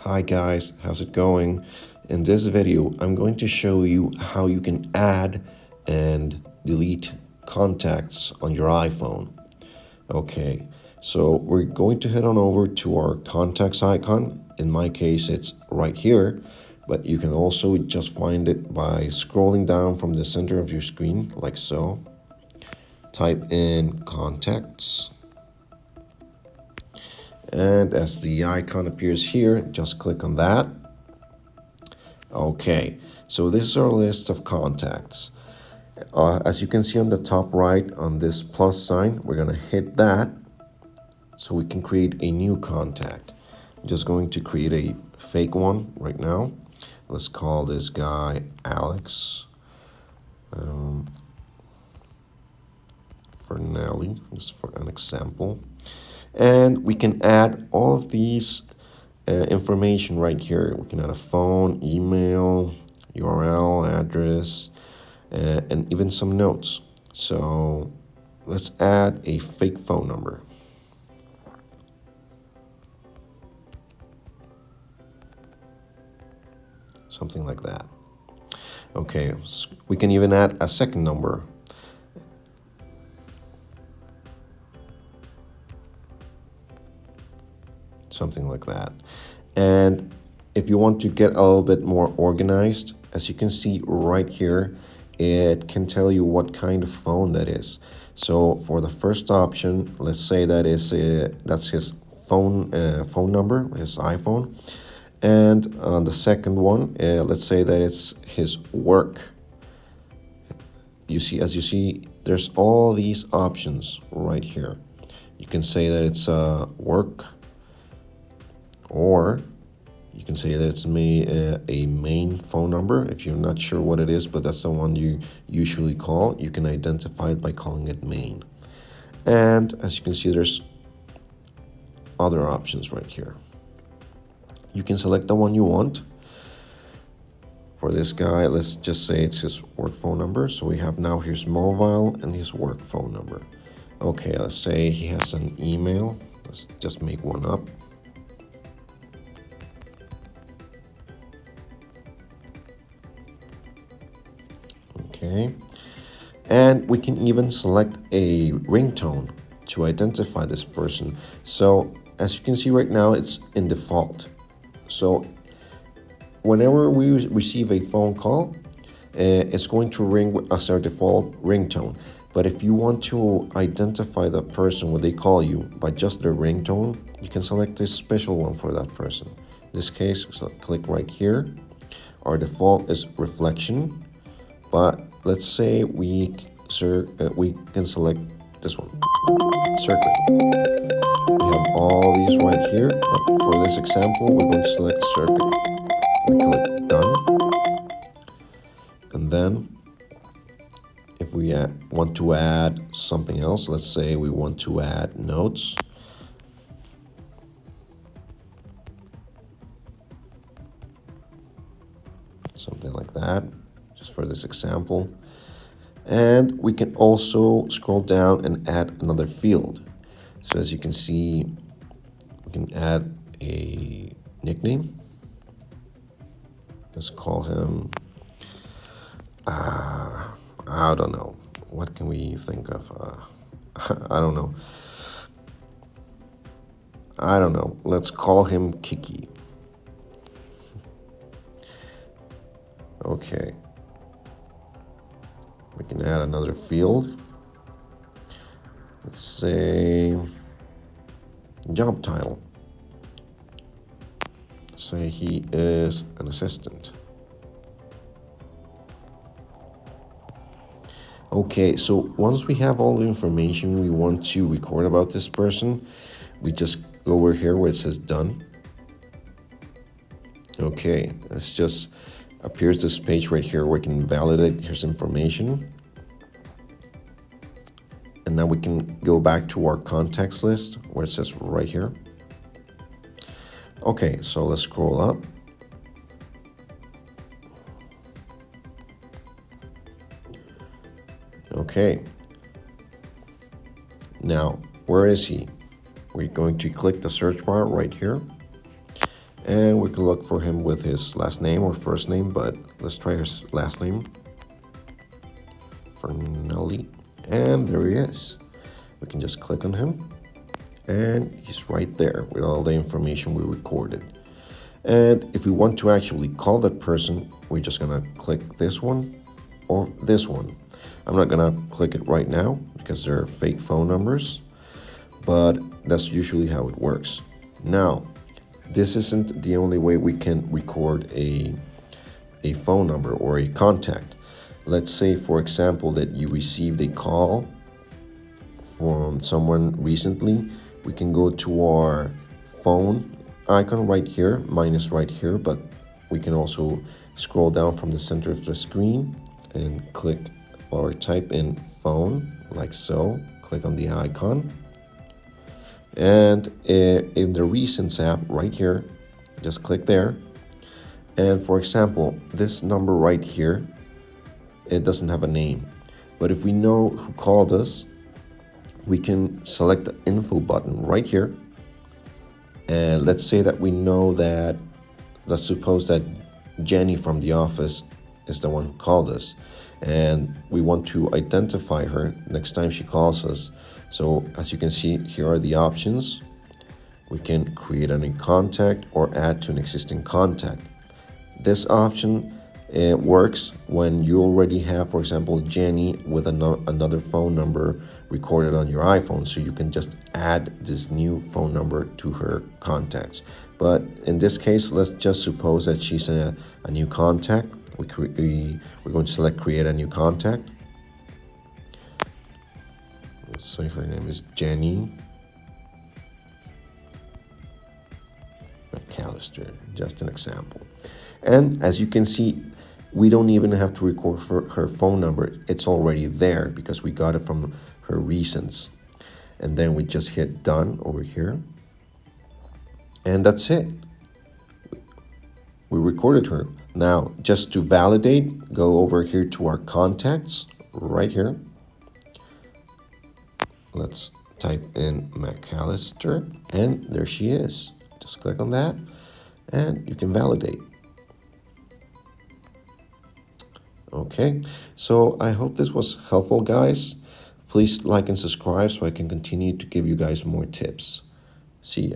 Hi guys, how's it going? In this video, I'm going to show you how you can add and delete contacts on your iPhone. Okay, so we're going to head on over to our contacts icon. In my case, it's right here, but you can also just find it by scrolling down from the center of your screen, like so. Type in contacts. And as the icon appears here, just click on that. Okay, so this is our list of contacts. As you can see on the top right on this plus sign, we're going to hit that so we can create a new contact. I'm just going to create a fake one right now. Let's call this guy Alex for Nelly, just for an example. And we can add all of these information right here. We can add a phone, email, URL, address, and even some notes. So let's add a fake phone number. Something like that. Okay, we can even add a second number. Something like that. And if you want to get a little bit more organized, as you can see right here, it can tell you what kind of phone that is. So for the first option, let's say that's his phone number, his iPhone. And on the second one, let's say that it's his work. As you see, there's all these options right here. You can say that it's work, or you can say that it's a main phone number. If you're not sure what it is, but that's the one you usually call, you can identify it by calling it main. And as you can see, there's other options right here. You can select the one you want. For this guy, let's just say it's his work phone number. So we have now his mobile and his work phone number. Okay, let's say he has an email. Let's just make one up. Okay, and we can even select a ringtone to identify this person. So as you can see right now, it's in default. So whenever we receive a phone call, it's going to ring as our default ringtone. But if you want to identify the person when they call you by just their ringtone, you can select a special one for that person. In this case, click right here. Our default is reflection, but let's say we can select this one, circle. We have all these right here, but for this example, we're going to select circle. We click done, and then if we want to add something else, let's say we want to add notes. Something like that, just for this example. And we can also scroll down and add another field. So as you can see, we can add a nickname. Let's call him, I don't know. What can we think of? I don't know. Let's call him Kiki. Okay. We can add another field. Let's say job title. Say he is an assistant. Okay, so once we have all the information we want to record about this person, we just go over here where it says done. Okay, it's just appears this page right here where we can validate his information. And now we can go back to our contacts list where it says right here. Okay, so let's scroll up. Okay. Now, where is he? We're going to click the search bar right here. And we can look for him with his last name or first name, but let's try his last name, Fernelli. And there he is. We can just click on him, and he's right there with all the information we recorded. And if we want to actually call that person, we're just gonna click this one or this one. I'm not gonna click it right now because they're fake phone numbers, but that's usually how it works. Now, this isn't the only way we can record a phone number or a contact. Let's say, for example, that you received a call from someone recently. We can go to our phone icon right here, mine is right here, but we can also scroll down from the center of the screen and click or type in phone, like so. Click on the icon. And in the Recents app right here, just click there. And for example, this number right here, it doesn't have a name. But if we know who called us, we can select the info button right here. And let's say that we know that, let's suppose that Jenny from the office is the one who called us, and we want to identify her next time she calls us. So as you can see, here are the options. We can create a new contact or add to an existing contact. This option works when you already have, for example, Jenny with another phone number recorded on your iPhone, so you can just add this new phone number to her contacts. But in this case, let's just suppose that she's a new contact. We're going to select create a new contact. Let's say her name is Jenny McAllister, just an example. And as you can see, we don't even have to record her phone number. It's already there because we got it from her recents. And then we just hit done over here. And that's it. We recorded her. Now, just to validate, go over here to our contacts right here. Let's type in McAllister, and there she is. Just click on that, and you can validate. Okay, so I hope this was helpful, guys. Please like and subscribe so I can continue to give you guys more tips. See ya.